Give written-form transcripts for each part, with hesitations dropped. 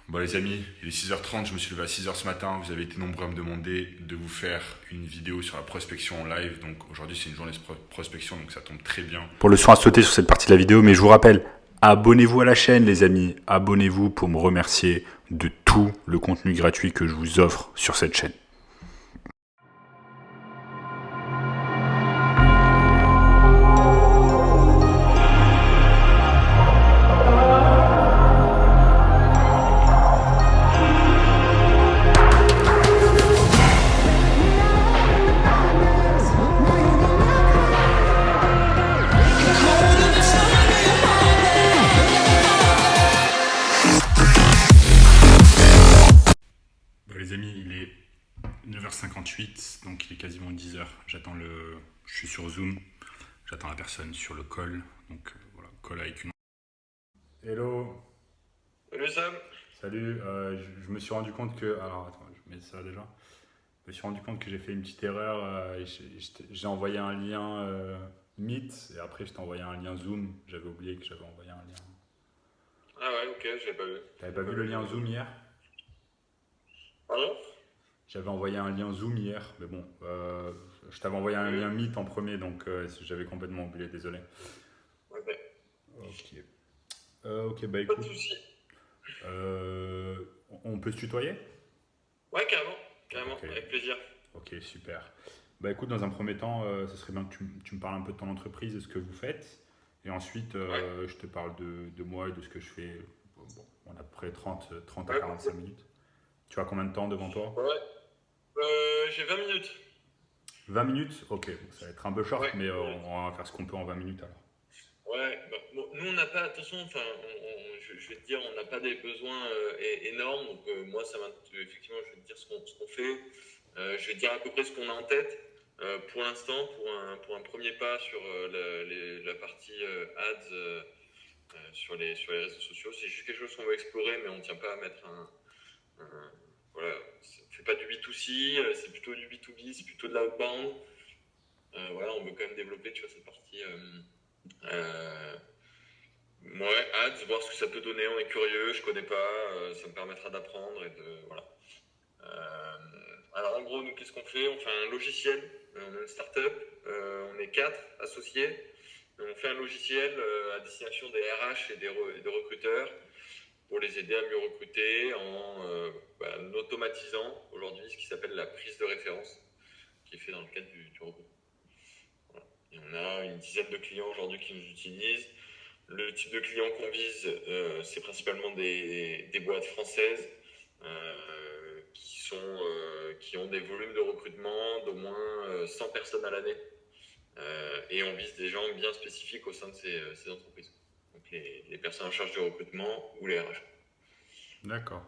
Bon les amis, il est 6h30, je me suis levé à 6h ce matin, vous avez été nombreux à me demander de vous faire une vidéo sur la prospection en live, donc aujourd'hui c'est une journée de prospection, donc ça tombe très bien. Pour le soin à sauter sur cette partie de la vidéo, mais je vous rappelle, abonnez-vous à la chaîne les amis, abonnez-vous pour me remercier de tout le contenu gratuit que je vous offre sur cette chaîne. Bon les amis, il est 9h58, donc il est quasiment 10h, je suis sur Zoom, j'attends la personne sur le call, donc voilà, call avec une... Hello. Salut Sam. Salut, je me suis rendu compte que... Alors attends, je mets ça déjà. Je me suis rendu compte que j'ai fait une petite erreur. J'ai envoyé un lien Meet et après je t'ai envoyé un lien Zoom. J'avais oublié que j'avais envoyé un lien. Ah ouais, ok, j'avais pas vu. T'avais pas vu le lien Zoom hier? Pardon? J'avais envoyé un lien Zoom hier, mais bon, je t'avais envoyé un lien Meet en premier, donc j'avais complètement oublié, désolé. Ok. Ok. Ok, bah Pas de écoute, soucis. on peut se tutoyer? Ouais, carrément, carrément, Ok. avec plaisir. Ok, super. Bah écoute, dans un premier temps, ce serait bien que tu me parles un peu de ton entreprise et ce que vous faites. Et ensuite, Ouais, je te parle de moi et de ce que je fais. Bon, on a à peu près 30 à ouais, 45 minutes. Tu as combien de temps devant toi? ouais. J'ai 20 minutes. 20 minutes? Ok, bon, ça va être un peu short, Ouais, mais ouais. on va faire ce qu'on peut en 20 minutes alors. Ouais, bah, bon, nous on n'a pas, attention, enfin, je vais te dire, on n'a pas des besoins énormes, donc moi effectivement, je vais te dire ce qu'on fait. Je vais te dire à peu près ce qu'on a en tête. Pour l'instant, pour un premier pas sur la partie ads sur les réseaux sociaux, c'est juste quelque chose qu'on va explorer, mais on ne tient pas à mettre voilà, on fait pas du B2C, c'est plutôt du B2B, c'est plutôt de l'outbound. Voilà, on veut quand même développer, tu vois, cette partie. Euh, ouais, ads, voir ce que ça peut donner, on est curieux, je connais pas, ça me permettra d'apprendre et de. Voilà. Euh, alors en gros, nous, qu'est-ce qu'on fait? On fait un logiciel, on est une startup, on est 4 associés. On fait un logiciel à destination des RH et des recruteurs pour les aider à mieux recruter en automatisant aujourd'hui ce qui s'appelle la prise de référence, qui est fait dans le cadre du recrutement. Voilà. Et on a une dizaine de clients aujourd'hui qui nous utilisent. Le type de clients qu'on vise, c'est principalement des boîtes françaises qui ont des volumes de recrutement d'au moins 100 personnes à l'année. Et on vise des gens bien spécifiques au sein de ces entreprises. Donc les personnes en charge du recrutement ou les RH. D'accord.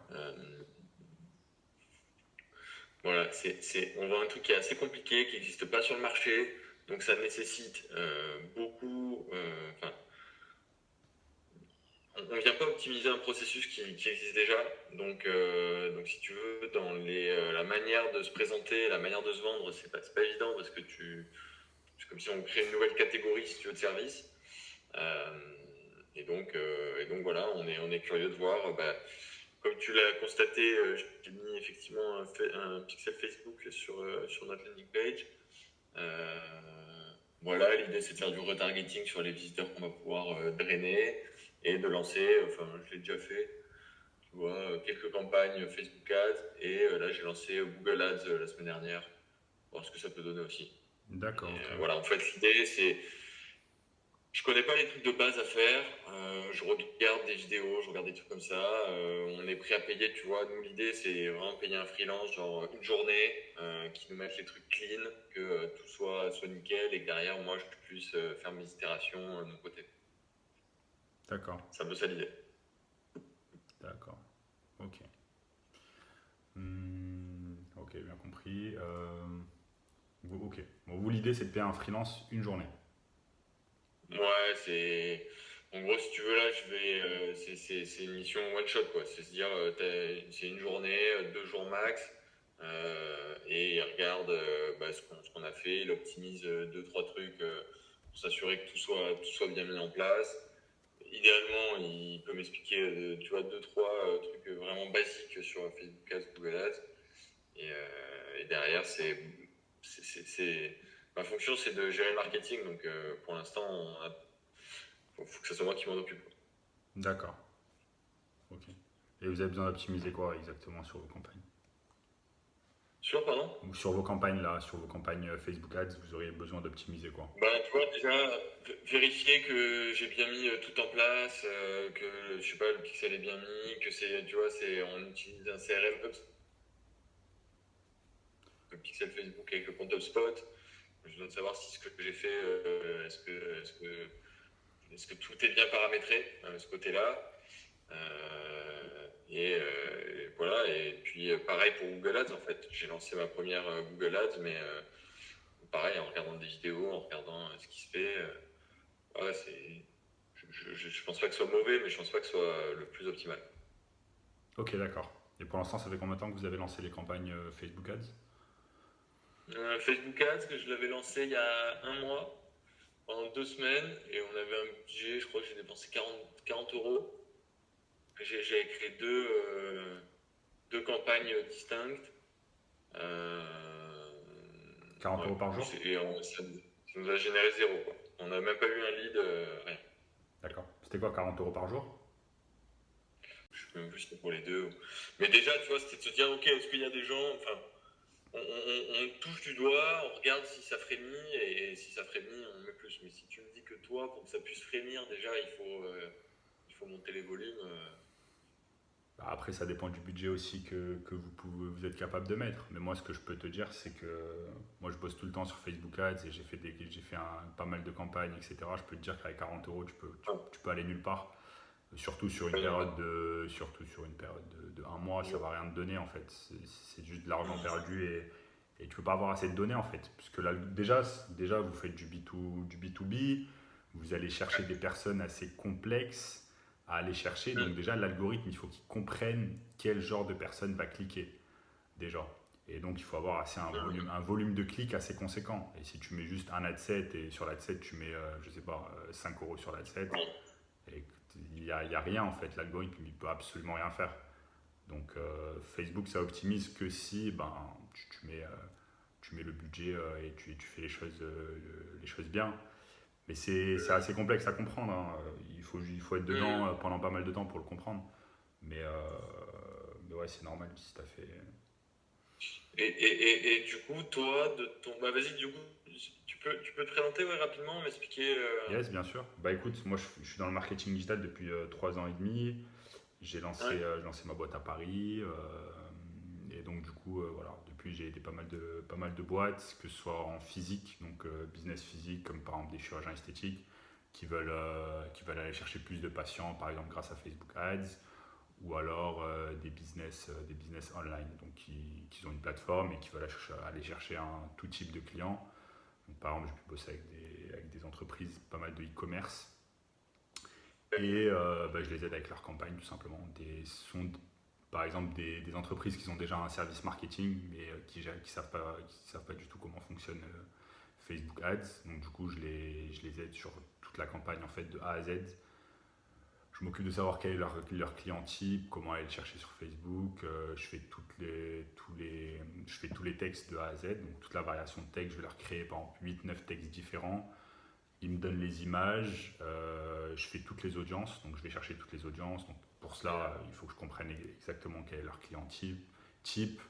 Voilà, on vend un truc qui est assez compliqué, qui n'existe pas sur le marché, donc ça nécessite beaucoup. On ne vient pas optimiser un processus qui existe déjà, donc si tu veux, dans la manière de se présenter, la manière de se vendre, c'est pas évident parce que c'est comme si on crée une nouvelle catégorie si tu veux de service. Et donc voilà, on est curieux de voir. Comme tu l'as constaté, j'ai mis effectivement un pixel Facebook sur notre landing page. Voilà, l'idée c'est de faire du retargeting sur les visiteurs qu'on va pouvoir drainer et de lancer, enfin je l'ai déjà fait, tu vois, quelques campagnes Facebook Ads et là j'ai lancé Google Ads la semaine dernière, voir ce que ça peut donner aussi. D'accord, ok. Voilà, en fait l'idée c'est, je connais pas les trucs de base à faire, je regarde des vidéos, je regarde des trucs comme ça, on est prêt à payer, tu vois, nous l'idée c'est vraiment payer un freelance, genre une journée, qui nous mette les trucs clean, que tout soit nickel et que derrière moi je puisse faire mes itérations de mon côté. D'accord, C'est un peu ça l'idée. d'accord. Ok. Ok, bien compris. Ok. Bon, vous, l'idée, c'est de payer un freelance une journée. Ouais, en gros, si tu veux, là, c'est une mission one shot, quoi. C'est se dire, c'est une journée, 2 jours max, et il regarde ce qu'on a fait, il optimise 2, 3 trucs pour s'assurer que tout soit bien mis en place. Idéalement, il peut m'expliquer, tu vois, 2, 3 trucs vraiment basique sur Facebook Ads, Google Ads. Et derrière, ma fonction, c'est de gérer le marketing. Donc, pour l'instant, faut que ce soit moi qui m'en occupe. D'accord. Ok. Et vous avez besoin d'optimiser quoi exactement sur vos campagnes? Pardon? Ou sur vos campagnes là, sur vos campagnes Facebook Ads, vous auriez besoin d'optimiser quoi? Tu vois, déjà, vérifier que j'ai bien mis tout en place, que, je sais pas, le pixel est bien mis, que tu vois, on utilise un CRM, le pixel Facebook avec le compte HubSpot. Je dois savoir si ce que j'ai fait, est-ce que tout est bien paramétré ce côté-là. Et voilà. Et puis pareil pour Google Ads en fait. J'ai lancé ma première Google Ads, mais pareil en regardant des vidéos, en regardant ce qui se fait. Ouais, je pense pas que ce soit mauvais, mais je pense pas que ce soit le plus optimal. Ok, d'accord. Et pour l'instant, ça fait combien de temps que vous avez lancé les campagnes Facebook Ads? Facebook Ads, que je l'avais lancé il y a un mois, pendant 2 semaines, et on avait un budget, je crois que j'ai dépensé 40 euros. J'ai créé deux campagnes distinctes. 40 euros par jour? Et ça nous a généré zéro, quoi. On n'a même pas eu un lead, rien. D'accord. C'était quoi, 40 euros par jour? Je sais même plus si c'était pour les deux. Mais déjà, tu vois, c'était de se dire, ok, est-ce qu'il y a des gens, enfin, on touche du doigt, on regarde si ça frémit, et si ça frémit, on met plus. Mais si tu me dis que toi, pour que ça puisse frémir, déjà, il faut monter les volumes. Après, ça dépend du budget aussi que vous êtes capable de mettre. Mais moi, ce que je peux te dire, c'est que moi, je bosse tout le temps sur Facebook Ads et j'ai fait pas mal de campagnes, etc. Je peux te dire qu'avec 40 euros, tu peux aller nulle part. Surtout sur une période de un mois, ça va rien te donner en fait. C'est juste de l'argent perdu et tu peux pas avoir assez de données en fait. Puisque là, déjà vous faites du B2B, vous allez chercher des personnes assez complexes à aller chercher. Donc déjà, l'algorithme, il faut qu'il comprenne quel genre de personne va cliquer déjà. Et donc, il faut avoir un volume de clics assez conséquent. Et si tu mets juste un ad-set et sur l'ad-set, tu mets, je sais pas, 5 euros sur l'ad-set, et il n'y a rien en fait. L'algorithme, il peut absolument rien faire. Donc, Facebook, ça optimise que si tu mets le budget et tu fais les choses bien. Mais c'est assez complexe à comprendre. Hein. Il faut être dedans pendant pas mal de temps pour le comprendre. Mais ouais, c'est normal si tu as fait. Et du coup, toi, vas-y, du coup, tu peux te présenter rapidement, m'expliquer. Yes, bien sûr. Bah écoute, moi je suis dans le marketing digital depuis 3 ans et demi. J'ai lancé ma boîte à Paris. Et donc du coup, voilà, depuis j'ai aidé pas mal de boîtes, que ce soit en physique, donc business physique, comme par exemple des chirurgiens esthétiques, qui veulent aller chercher plus de patients, par exemple grâce à Facebook Ads, ou alors des business online, donc qui ont une plateforme et qui veulent aller chercher un tout type de clients. Donc, par exemple, je peux bosser avec des entreprises, pas mal de e-commerce, et je les aide avec leur campagne tout simplement. Par exemple des entreprises qui ont déjà un service marketing mais qui savent pas du tout comment fonctionne Facebook Ads. Donc du coup, je les aide sur toute la campagne en fait de A à Z. Je m'occupe de savoir quel est leur client type, comment aller le chercher sur Facebook. Je fais tous les textes de A à Z, donc toute la variation de texte. Je vais leur créer par exemple 8-9 textes différents. Ils me donnent les images. Je fais toutes les audiences, donc je vais chercher toutes les audiences. Donc pour cela, il faut que je comprenne exactement quel est leur client type,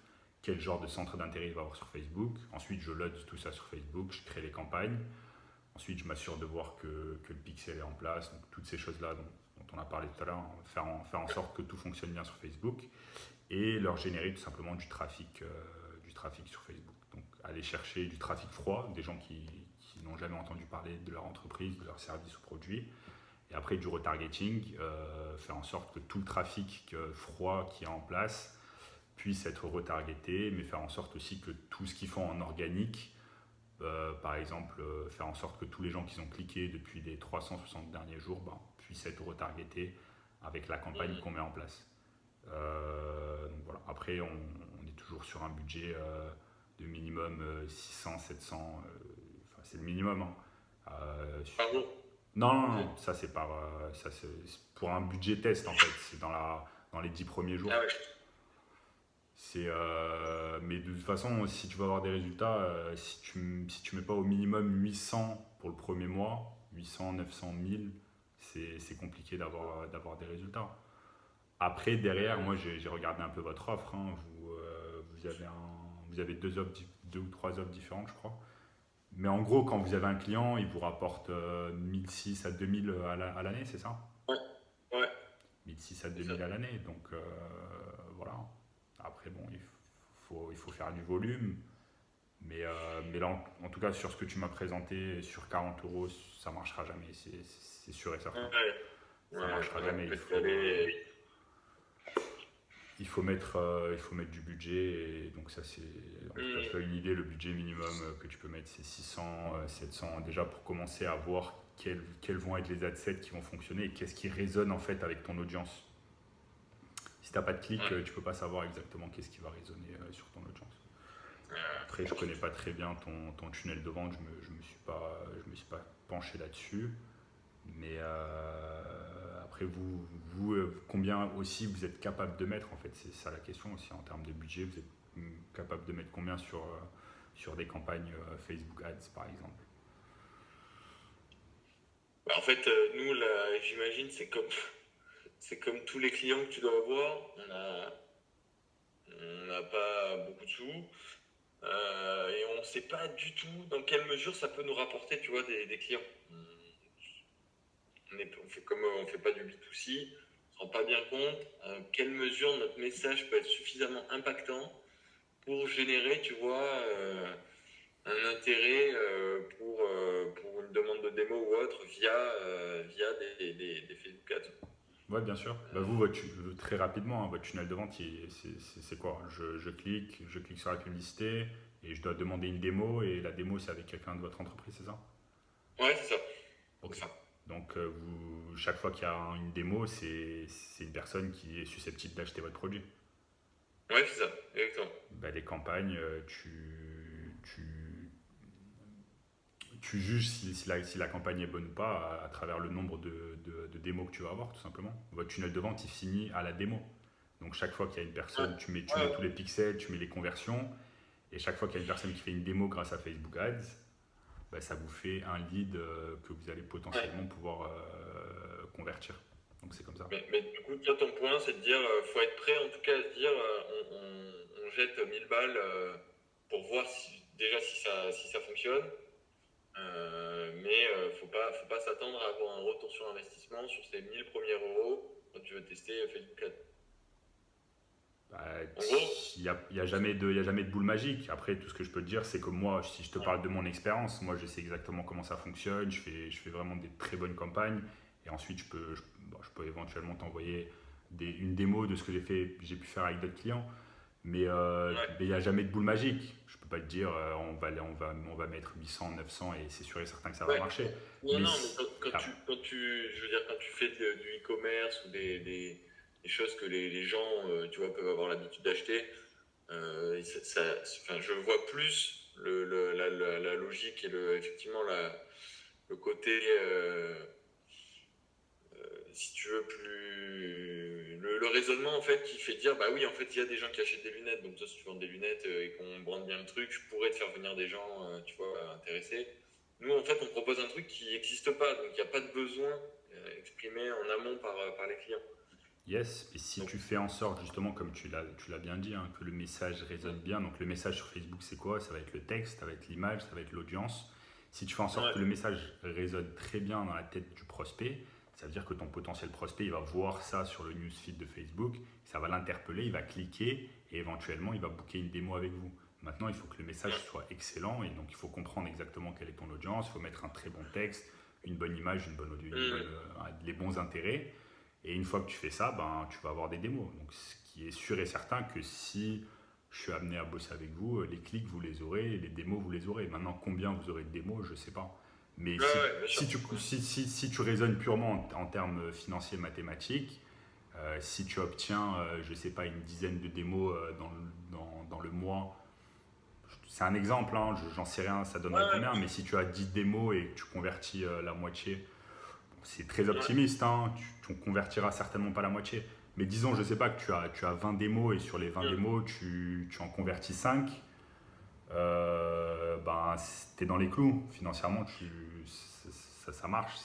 quel genre de centre d'intérêt il va avoir sur Facebook. Ensuite, je load tout ça sur Facebook, je crée les campagnes. Ensuite, je m'assure de voir que le pixel est en place, donc toutes ces choses-là dont on a parlé tout à l'heure, hein, faire en sorte que tout fonctionne bien sur Facebook et leur générer tout simplement du trafic sur Facebook. Donc aller chercher du trafic froid, des gens qui n'ont jamais entendu parler de leur entreprise, de leur service ou produit. Et après du retargeting, faire en sorte que tout le trafic froid qui est en place puisse être retargeté, mais faire en sorte aussi que tout ce qu'ils font en organique, par exemple, faire en sorte que tous les gens qui ont cliqué depuis les 360 derniers jours puissent être retargetés avec la campagne qu'on met en place. Donc voilà. Après, on est toujours sur un budget de minimum 600, 700, c'est le minimum. Hein. Pardon. Non, ça c'est pour un budget test en fait, c'est dans les 10 premiers jours. Ah ouais. Mais de toute façon, si tu veux avoir des résultats, si tu mets pas au minimum 800 pour le premier mois, 800, 900, 1000, c'est compliqué d'avoir des résultats. Après, derrière, moi, j'ai regardé un peu votre offre. Hein. Vous avez deux ou trois offres différentes, je crois. Mais en gros, quand vous avez un client, il vous rapporte 1600 à 2000 à l'année, c'est ça? Ouais, ouais, 1600 à c'est ça. 2000 à l'année. Donc voilà. Après, bon, il faut faire du volume. Mais là, en tout cas, sur ce que tu m'as présenté, sur 40 euros, ça ne marchera jamais. C'est sûr et certain. Ouais, Ça ne marchera ouais, jamais. on peut y aller. Il faut mettre du budget. Et donc, ça, c'est. En tout cas, tu as une idée. Le budget minimum que tu peux mettre, c'est 600, 700. Déjà, pour commencer à voir quels vont être les adsets qui vont fonctionner et qu'est-ce qui résonne en fait avec ton audience. Si tu n'as pas de clic, tu ne peux pas savoir exactement qu'est-ce qui va résonner sur ton audience. Après, je connais pas très bien ton tunnel de vente, je me suis pas penché là-dessus. Mais après, combien aussi vous êtes capable de mettre, en fait, c'est ça la question aussi en termes de budget. Vous êtes capable de mettre combien sur des campagnes Facebook Ads, par exemple? Bah, en fait, nous, là, j'imagine, c'est comme tous les clients que tu dois avoir. On n'a pas beaucoup de sous. Et on ne sait pas du tout dans quelle mesure ça peut nous rapporter, tu vois, des clients. On fait pas du B2C, on ne se rend pas bien compte quelle mesure notre message peut être suffisamment impactant pour générer, tu vois, un intérêt pour une demande de démo ou autre via des Facebook Ads. Ouais, bien sûr. Bah, très rapidement, hein, votre tunnel de vente, c'est quoi? Je clique sur la publicité et je dois demander une démo et la démo, c'est avec quelqu'un de votre entreprise, c'est ça? Ouais, c'est ça. Ok. C'est ça. Donc, chaque fois qu'il y a une démo, c'est une personne qui est susceptible d'acheter votre produit. Ouais, c'est ça, exactement. Bah, les campagnes, tu juges si la campagne est bonne ou pas à travers le nombre de démos que tu vas avoir, tout simplement. Votre tunnel de vente, il finit à la démo. Donc, chaque fois qu'il y a une personne, tu mets tous les pixels, tu mets les conversions. Et chaque fois qu'il y a une personne qui fait une démo grâce à Facebook Ads, bah, ça vous fait un lead que vous allez potentiellement pouvoir convertir. Donc, c'est comme ça. Mais du coup, toi, ton point, c'est de dire, faut être prêt en tout cas à se dire, on jette 1000 balles pour voir déjà si ça fonctionne. Mais faut pas s'attendre à avoir un retour sur investissement sur ces 1000 premiers euros quand tu veux tester Facebook Ads. Bah, En gros, il y a jamais de boule magique. Après, tout ce que je peux te dire, c'est que moi, si je te parle de mon expérience, moi, je sais exactement comment ça fonctionne. Je fais vraiment des très bonnes campagnes. Et ensuite, je peux éventuellement t'envoyer une démo de ce que j'ai pu faire avec d'autres clients. Mais il n'y a jamais de boule magique. Je peux pas te dire, on va mettre 800, 900 et c'est sûr et certain que ça va marcher. non, Mais mais je veux dire, quand tu fais du e-commerce ou des choses que les gens, tu vois, peuvent avoir l'habitude d'acheter, je vois plus la logique et effectivement le côté, si tu veux, le raisonnement en fait qui fait dire bah oui, en fait, il y a des gens qui achètent des lunettes, donc toi, si tu vends des lunettes et qu'on brande bien le truc, je pourrais te faire venir des gens, tu vois, intéressés. Nous, en fait, on propose un truc qui n'existe pas, donc il n'y a pas de besoin exprimé en amont par les clients. yes, et si tu fais en sorte, justement, comme tu l'as bien dit, hein, que le message résonne bien, donc le message sur Facebook, c'est quoi? Ça va être le texte, ça va être l'image, ça va être l'audience. Si tu fais en sorte que le message résonne très bien dans la tête du prospect, ça veut dire que ton potentiel prospect, il va voir ça sur le newsfeed de Facebook, ça va l'interpeller, il va cliquer et éventuellement, il va booker une démo avec vous. Maintenant, il faut que le message soit excellent et donc il faut comprendre exactement quelle est ton audience, il faut mettre un très bon texte, une bonne image, une bonne audio, les bons intérêts. Et une fois que tu fais ça, ben, tu vas avoir des démos. Donc, ce qui est sûr et certain que si je suis amené à bosser avec vous, les clics, vous les aurez, les démos, vous les aurez. Maintenant, combien vous aurez de démos, je ne sais pas. Mais si tu raisonnes purement en termes financiers, mathématiques, si tu obtiens, je ne sais pas, une dizaine de démos dans le mois, c'est un exemple, hein, j'en sais rien, ça donnerait combien, mais si tu as 10 démos et que tu convertis la moitié, c'est très optimiste, hein, tu ne convertiras certainement pas la moitié, Mais disons, je sais pas, que tu as 20 démos et sur les 20 démos, tu en convertis 5. Ben, tu es dans les clous. Financièrement, ça marche,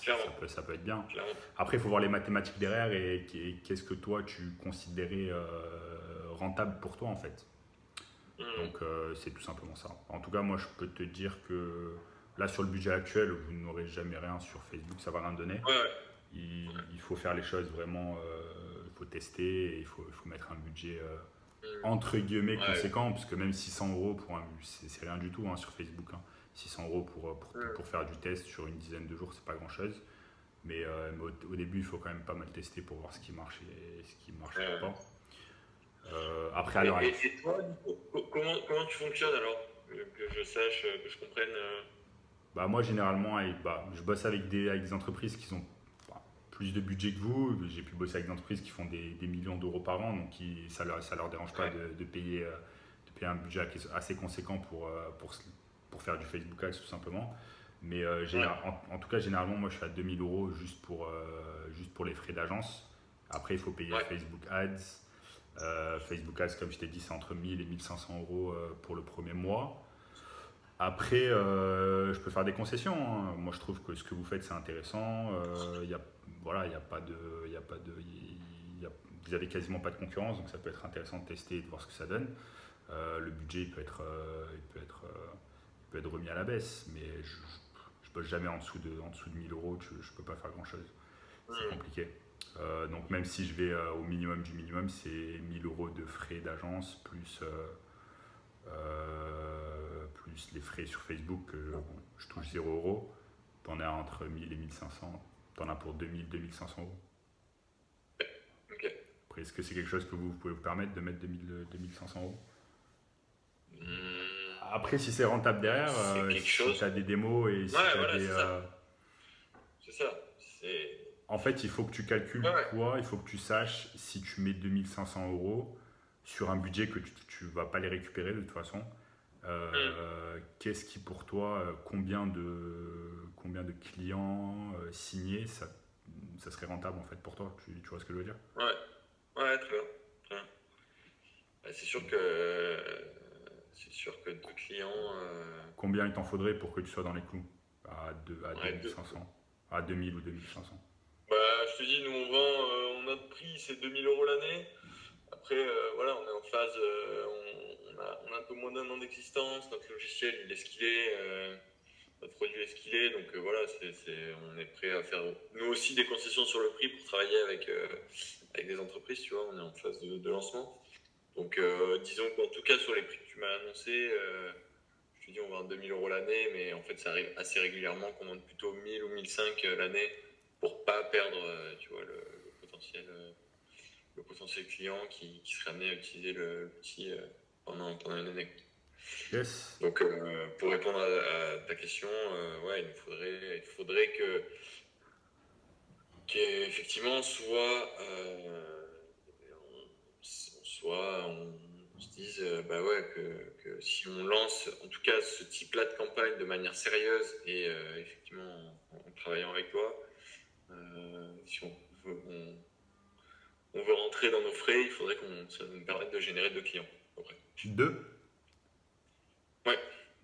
ça peut être bien. Clairement. Après, il faut voir les mathématiques derrière et qu'est-ce que toi, tu considérais rentable pour toi, en fait. Donc, c'est tout simplement ça. En tout cas, moi, je peux te dire que là, sur le budget actuel, vous n'aurez jamais rien sur Facebook, ça va rien donner. Ouais. Il faut faire les choses vraiment, il faut tester et il faut mettre un budget entre guillemets conséquent, parce que même 600 euros c'est rien du tout sur Facebook. 600 euros pour faire du test sur une dizaine de jours, c'est pas grand chose. Mais au début, il faut quand même pas mal tester pour voir ce qui marche et ce qui marche pas. Après, alors. Et toi, comment tu fonctionnes alors? Que je sache, que je comprenne. Bah, moi, généralement, je bosse avec des entreprises qui ont plus de budget que vous. J'ai pu bosser avec des entreprises qui font des millions d'euros par an, donc ça leur dérange pas de payer un budget assez conséquent pour faire du Facebook Ads tout simplement. Mais en tout cas, généralement, moi je suis à 2000 euros juste pour les frais d'agence. Après, il faut payer Facebook Ads. Facebook Ads, comme je t'ai dit, c'est entre 1000 et 1500 euros pour le premier mois. Après, je peux faire des concessions. Moi, je trouve que ce que vous faites, c'est intéressant. Vous avez quasiment pas de concurrence, donc ça peut être intéressant de tester et de voir ce que ça donne. Le budget il peut être remis à la baisse, mais je bosse jamais en dessous de 1000 euros. Je peux pas faire grand chose. C'est compliqué. Donc même si je vais au minimum du minimum, c'est 1000 euros de frais d'agence plus les frais sur Facebook, je touche 0 euros. T'en as entre 1000 et 1500. T'en as pour 2000-2500 euros. Ok. Après, est-ce que c'est quelque chose que vous pouvez vous permettre de mettre 2500 euros? Après, si c'est rentable derrière, si tu as des démos et si tu as des. C'est ça. En fait, il faut que tu calcules toi, il faut que tu saches si tu mets 2500 euros sur un budget que tu ne vas pas les récupérer de toute façon. Qu'est-ce qui pour toi, combien de clients signés, ça serait rentable en fait pour toi, tu vois ce que je veux dire? Ouais, très bien. C'est sûr que 2 clients. Combien il t'en faudrait pour que tu sois dans les clous à 2500, à 2000 ou 2500? Je te dis, nous on vend, notre prix c'est 2000 euros l'année. Après, on est en phase, on a un peu moins d'un an d'existence, notre logiciel il est ce qu'il est, notre produit est ce qu'il est, donc on est prêt à faire nous aussi des concessions sur le prix pour travailler avec des entreprises, tu vois, on est en phase de lancement. Donc disons qu'en tout cas sur les prix que tu m'as annoncé, je te dis on vend 2000 euros l'année, mais en fait ça arrive assez régulièrement qu'on vende plutôt 1000 ou 1005 l'année pour pas perdre tu vois, le potentiel client qui serait amené à utiliser l'outil pendant une année. Yes. Donc pour répondre à ta question, il faudrait qu'effectivement soit on se dise que si on lance en tout cas ce type-là de campagne de manière sérieuse et effectivement en travaillant avec toi, si on veut rentrer dans nos frais, il faudrait que ça nous permette de générer 2 clients. Après. 2? Ouais.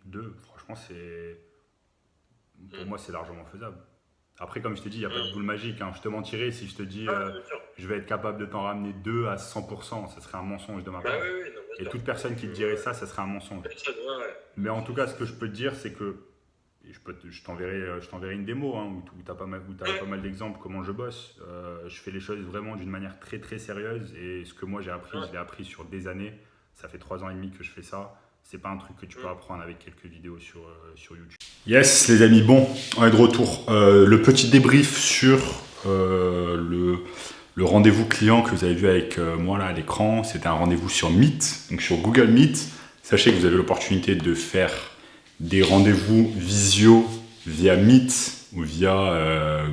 2, franchement, pour moi, c'est largement faisable. Après, comme je t'ai dit, il n'y a pas de boule magique. Je te mentirais si je te dis je vais être capable de t'en ramener 2 à 100%. Ça serait un mensonge de ma part. Et toute personne qui te dirait ça serait un mensonge. Mais en tout cas, ce que je peux te dire, c'est que je t'enverrai une démo où tu as pas mal d'exemples comment je bosse. Je fais les choses vraiment d'une manière très très sérieuse et ce que moi j'ai appris, je l'ai appris sur des années. Ça fait 3 ans et demi que je fais ça. C'est pas un truc que tu peux apprendre avec quelques vidéos sur YouTube. Yes les amis, bon, on est de retour. Le petit débrief sur le rendez-vous client que vous avez vu avec moi là à l'écran, c'était un rendez-vous sur Meet, donc sur Google Meet. Sachez que vous avez l'opportunité de faire des rendez-vous visio via Meet ou via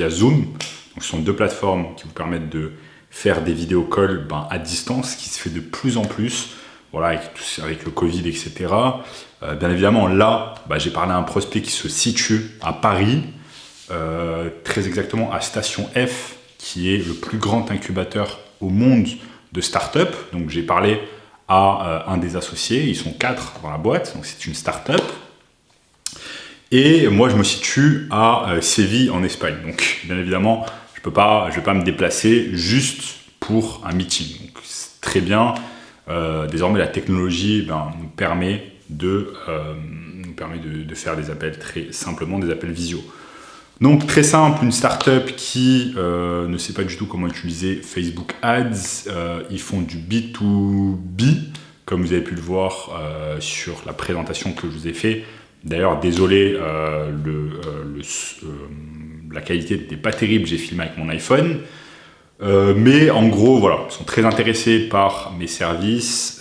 Zoom. Donc, ce sont 2 plateformes qui vous permettent de faire des vidéo calls à distance, qui se fait de plus en plus, voilà, avec le Covid, etc. Bien évidemment, là, j'ai parlé à un prospect qui se situe à Paris, très exactement à Station F, qui est le plus grand incubateur au monde de start-up. Donc j'ai parlé à un des associés, ils sont 4 dans la boîte, donc c'est une start-up. Et moi je me situe à Séville en Espagne. Donc bien évidemment, je vais pas me déplacer juste pour un meeting. Donc c'est très bien. Désormais la technologie nous permet de faire des appels très simplement, des appels visio. Donc très simple, une startup qui ne sait pas du tout comment utiliser Facebook Ads. Ils font du B2B, comme vous avez pu le voir sur la présentation que je vous ai fait. D'ailleurs, désolé, la qualité n'était pas terrible, j'ai filmé avec mon iPhone. Mais en gros, voilà, ils sont très intéressés par mes services.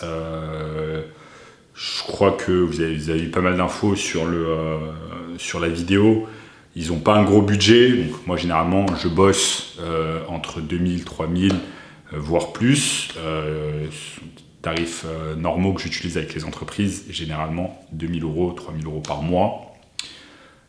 Je crois que vous avez eu pas mal d'infos sur la vidéo. Ils n'ont pas un gros budget, donc moi généralement je bosse entre 2000, 3000, voire plus. Tarifs normaux que j'utilise avec les entreprises, généralement 2000 €, 3000 € par mois.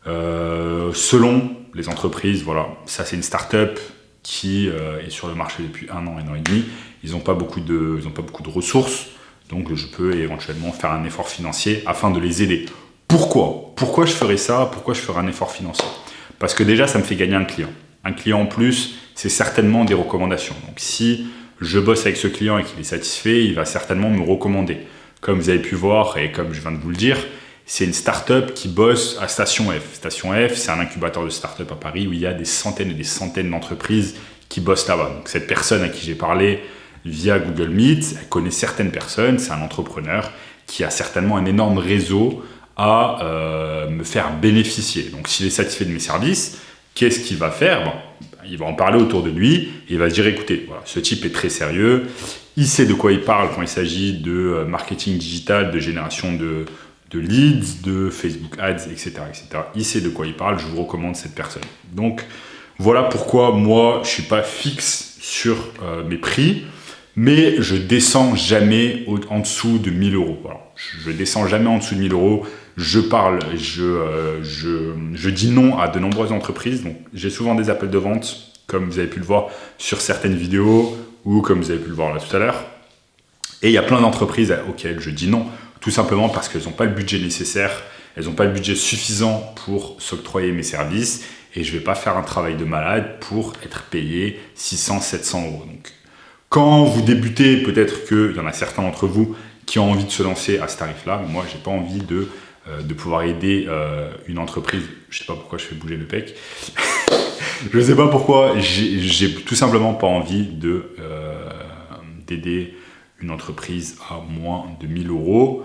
Selon les entreprises, voilà, ça c'est une start-up qui est sur le marché depuis 1 an, 1 an et demi. Ils n'ont pas beaucoup de ressources, donc je peux éventuellement faire un effort financier afin de les aider. Pourquoi je ferais ça? Pourquoi je ferais un effort financier? Parce que déjà, ça me fait gagner un client. Un client en plus, c'est certainement des recommandations. Donc si je bosse avec ce client et qu'il est satisfait, il va certainement me recommander. Comme vous avez pu voir et comme je viens de vous le dire, c'est une start-up qui bosse à Station F. Station F, c'est un incubateur de start-up à Paris où il y a des centaines et des centaines d'entreprises qui bossent là-bas. Donc cette personne à qui j'ai parlé via Google Meet, elle connaît certaines personnes, c'est un entrepreneur qui a certainement un énorme réseau à me faire bénéficier. Donc s'il est satisfait de mes services, qu'est-ce qu'il va faire? Il va en parler autour de lui et il va se dire écoutez, voilà, ce type est très sérieux, il sait de quoi il parle quand il s'agit de marketing digital, de génération de leads, de Facebook Ads, etc., etc. Il sait de quoi il parle, je vous recommande cette personne. Donc voilà pourquoi moi je ne suis pas fixe sur mes prix, mais je descends jamais en dessous de 1000 €. Voilà. Je descends jamais en dessous de 1000 €. Je parle, je dis non à de nombreuses entreprises. Donc, j'ai souvent des appels de vente, comme vous avez pu le voir sur certaines vidéos ou comme vous avez pu le voir là tout à l'heure. Et il y a plein d'entreprises auxquelles je dis non, tout simplement parce qu'elles n'ont pas le budget nécessaire, elles n'ont pas le budget suffisant pour s'octroyer mes services et je ne vais pas faire un travail de malade pour être payé 600, 700 €. Donc, quand vous débutez, peut-être qu'il y en a certains d'entre vous qui ont envie de se lancer à ce tarif-là, mais moi, je n'ai pas envie de pouvoir aider une entreprise. Je ne sais pas pourquoi je fais bouger le pec. Je ne sais pas pourquoi. J'ai tout simplement pas envie d'aider une entreprise à moins de 1000 €.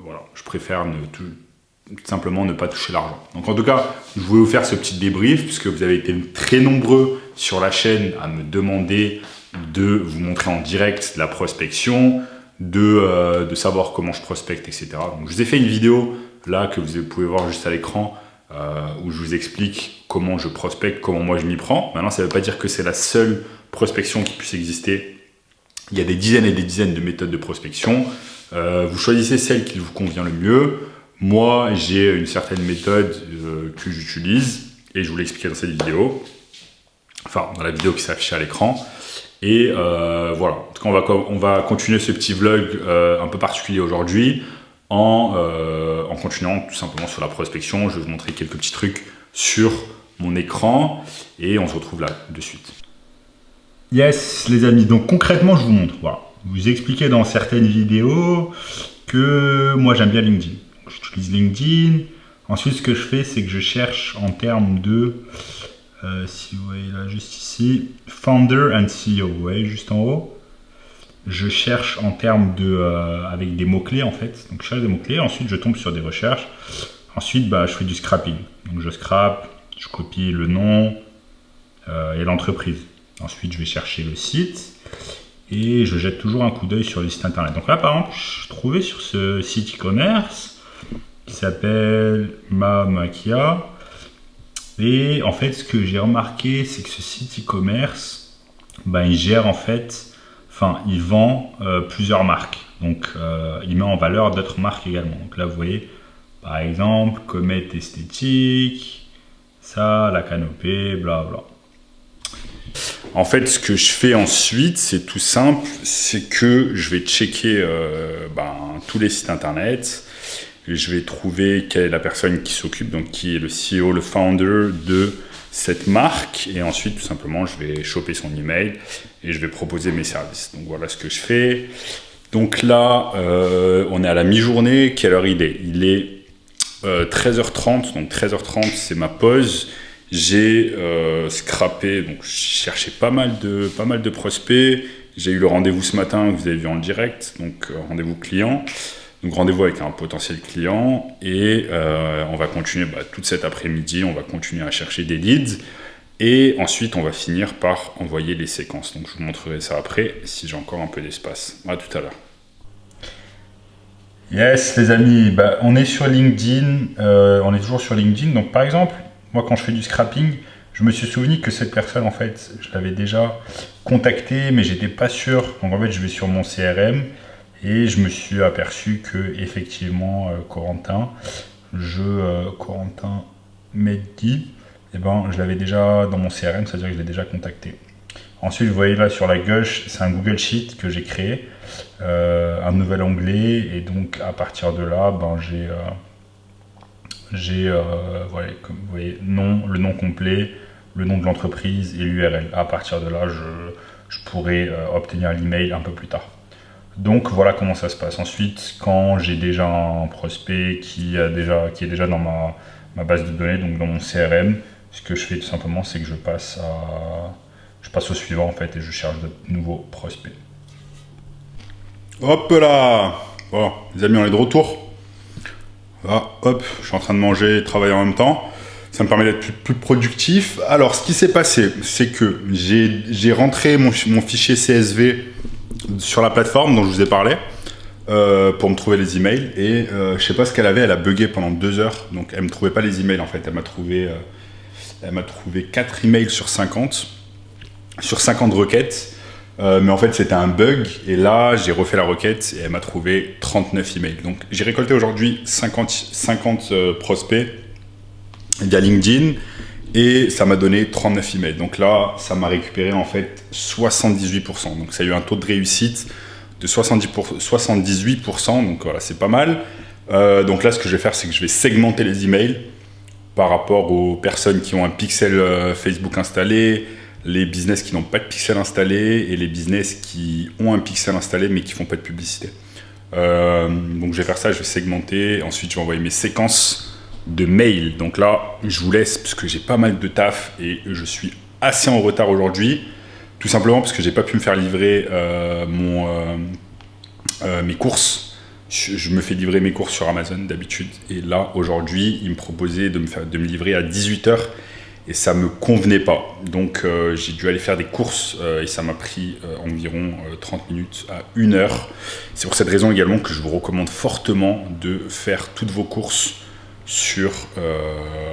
Voilà, je préfère tout simplement ne pas toucher l'argent. Donc en tout cas, je voulais vous faire ce petit débrief puisque vous avez été très nombreux sur la chaîne à me demander de vous montrer en direct la prospection, de savoir comment je prospecte, etc. Donc je vous ai fait une vidéo là que vous pouvez voir juste à l'écran où je vous explique comment je prospecte, comment moi je m'y prends. Maintenant, ça ne veut pas dire que c'est la seule prospection qui puisse exister. Il y a des dizaines et des dizaines de méthodes de prospection. Vous choisissez celle qui vous convient le mieux. Moi, j'ai une certaine méthode que j'utilise et je vous l'ai expliqué dans cette vidéo. Enfin, dans la vidéo qui s'affiche à l'écran. Et voilà, en tout cas, on va continuer ce petit vlog un peu particulier aujourd'hui en continuant tout simplement sur la prospection. Je vais vous montrer quelques petits trucs sur mon écran et on se retrouve là de suite. Yes, les amis, donc concrètement, je vous montre. Voilà. Je vous expliquais dans certaines vidéos que moi, j'aime bien LinkedIn. J'utilise LinkedIn. Ensuite, ce que je fais, c'est que je cherche en termes de... si vous voyez là, juste ici, Founder and CEO, vous voyez, juste en haut. Je cherche en termes de... avec des mots-clés, en fait. Donc, je cherche des mots-clés. Ensuite, je tombe sur des recherches. Ensuite, je fais du scrapping. Donc, je scrape, je copie le nom et l'entreprise. Ensuite, je vais chercher le site et je jette toujours un coup d'œil sur le site internet. Donc là, par exemple, je trouvais sur ce site e-commerce qui s'appelle Mamakia. Et en fait, ce que j'ai remarqué, c'est que ce site e-commerce, il gère en fait, il vend plusieurs marques. Donc, il met en valeur d'autres marques également. Donc là, vous voyez, par exemple, Comet Esthétique, ça, la Canopée, bla bla. En fait, ce que je fais ensuite, c'est tout simple, c'est que je vais checker tous les sites internet, je vais trouver quelle est la personne qui s'occupe, donc qui est le CEO, le founder de cette marque, et ensuite tout simplement je vais choper son email et je vais proposer mes services. Donc voilà ce que je fais. Donc là, on est à la mi-journée. Quelle heure il est ? Il est 13h30, donc 13h30 c'est ma pause. J'ai scrappé, donc je cherchais pas mal de prospects. J'ai eu le rendez-vous ce matin que vous avez vu en direct, donc rendez-vous client. Donc rendez-vous avec un potentiel client et on va continuer toute cet après-midi, on va continuer à chercher des leads et ensuite on va finir par envoyer les séquences. Donc je vous montrerai ça après si j'ai encore un peu d'espace. À tout à l'heure. Yes les amis, on est sur LinkedIn, on est toujours sur LinkedIn. Donc par exemple, moi quand je fais du scrapping, je me suis souvenu que cette personne en fait, je l'avais déjà contactée mais j'étais pas sûr. Donc en fait je vais sur mon CRM. Et je me suis aperçu que effectivement Corentin Meddi, je l'avais déjà dans mon CRM, c'est-à-dire que je l'ai déjà contacté. Ensuite, vous voyez là sur la gauche, c'est un Google Sheet que j'ai créé, un nouvel onglet, et donc à partir de là, voilà, comme vous voyez, le nom complet, le nom de l'entreprise et l'URL. À partir de là, je pourrai obtenir l'email un peu plus tard. Donc voilà comment ça se passe. Ensuite, quand j'ai déjà un prospect qui est déjà dans ma base de données, donc dans mon CRM, ce que je fais tout simplement, c'est que je passe au suivant en fait et je cherche de nouveaux prospects. Hop là. Bon, les amis, on est de retour. Ah, hop, je suis en train de manger et travailler en même temps. Ça me permet d'être plus productif. Alors, ce qui s'est passé, c'est que j'ai rentré mon fichier CSV sur la plateforme dont je vous ai parlé pour me trouver les emails et je sais pas ce qu'elle avait, elle a bugué pendant 2 heures, donc elle me trouvait pas les emails en fait. Elle m'a trouvé 4 emails sur 50 requêtes, mais en fait c'était un bug et là j'ai refait la requête et elle m'a trouvé 39 emails. Donc j'ai récolté aujourd'hui 50 prospects via LinkedIn et ça m'a donné 39 emails. Donc là, ça m'a récupéré en fait 78%. Donc ça a eu un taux de réussite de 78%. Donc voilà, c'est pas mal. Donc là, ce que je vais faire, c'est que je vais segmenter les emails par rapport aux personnes qui ont un pixel Facebook installé, les business qui n'ont pas de pixel installé et les business qui ont un pixel installé mais qui ne font pas de publicité. Donc je vais faire ça, je vais segmenter. Ensuite, je vais envoyer mes séquences de mail. Donc là, je vous laisse parce que j'ai pas mal de taf et je suis assez en retard aujourd'hui, tout simplement parce que j'ai pas pu me faire livrer mes courses. Je me fais livrer mes courses sur Amazon d'habitude et là aujourd'hui, ils me proposaient de me livrer à 18h et ça me convenait pas. Donc j'ai dû aller faire des courses et ça m'a pris environ 30 minutes à 1 heure. C'est pour cette raison également que je vous recommande fortement de faire toutes vos courses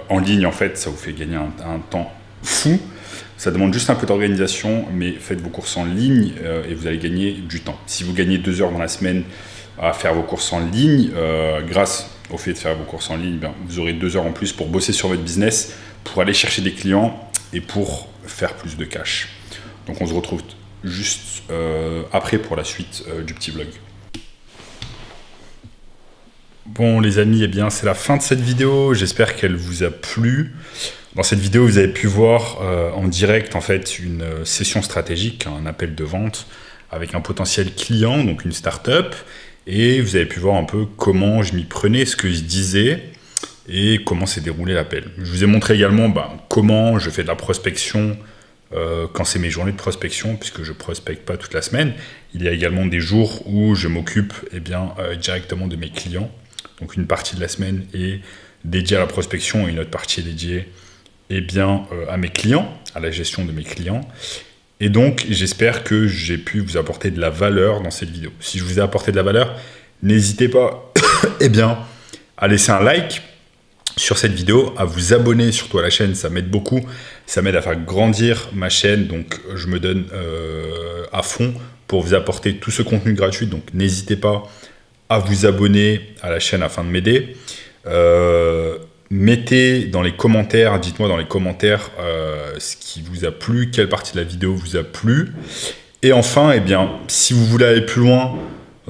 en ligne. En fait, ça vous fait gagner un temps fou. Ça demande juste un peu d'organisation, mais faites vos courses en ligne et vous allez gagner du temps. Si vous gagnez 2 heures dans la semaine à faire vos courses en ligne, grâce au fait de faire vos courses en ligne, vous aurez 2 heures en plus pour bosser sur votre business, pour aller chercher des clients et pour faire plus de cash. Donc on se retrouve juste après pour la suite du petit vlog. Bon les amis, eh bien c'est la fin de cette vidéo, j'espère qu'elle vous a plu. Dans cette vidéo, vous avez pu voir en direct en fait une session stratégique, un appel de vente avec un potentiel client, donc une start-up, et vous avez pu voir un peu comment je m'y prenais, ce que je disais et comment s'est déroulé l'appel. Je vous ai montré également comment je fais de la prospection quand c'est mes journées de prospection, puisque je ne prospecte pas toute la semaine. Il y a également des jours où je m'occupe directement de mes clients. Donc une partie de la semaine est dédiée à la prospection et une autre partie est dédiée à mes clients, à la gestion de mes clients. Et donc j'espère que j'ai pu vous apporter de la valeur dans cette vidéo. Si je vous ai apporté de la valeur, n'hésitez pas à laisser un like sur cette vidéo, à vous abonner surtout à la chaîne, ça m'aide beaucoup, ça m'aide à faire grandir ma chaîne, donc je me donne à fond pour vous apporter tout ce contenu gratuit, donc n'hésitez pas à vous abonner à la chaîne afin de m'aider. mettez dans les commentaires, dites-moi dans les commentaires ce qui vous a plu, quelle partie de la vidéo vous a plu. Et enfin, eh bien, si vous voulez aller plus loin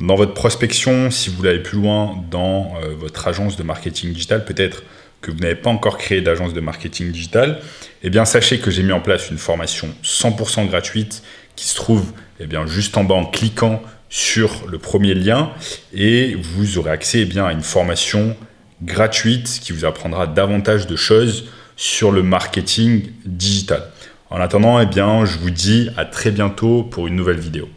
dans votre prospection, si vous voulez aller plus loin dans votre agence de marketing digital, peut-être que vous n'avez pas encore créé d'agence de marketing digital, eh bien, sachez que j'ai mis en place une formation 100% gratuite qui se trouve juste en bas en cliquant sur le premier lien et vous aurez accès à une formation gratuite qui vous apprendra davantage de choses sur le marketing digital. En attendant, je vous dis à très bientôt pour une nouvelle vidéo.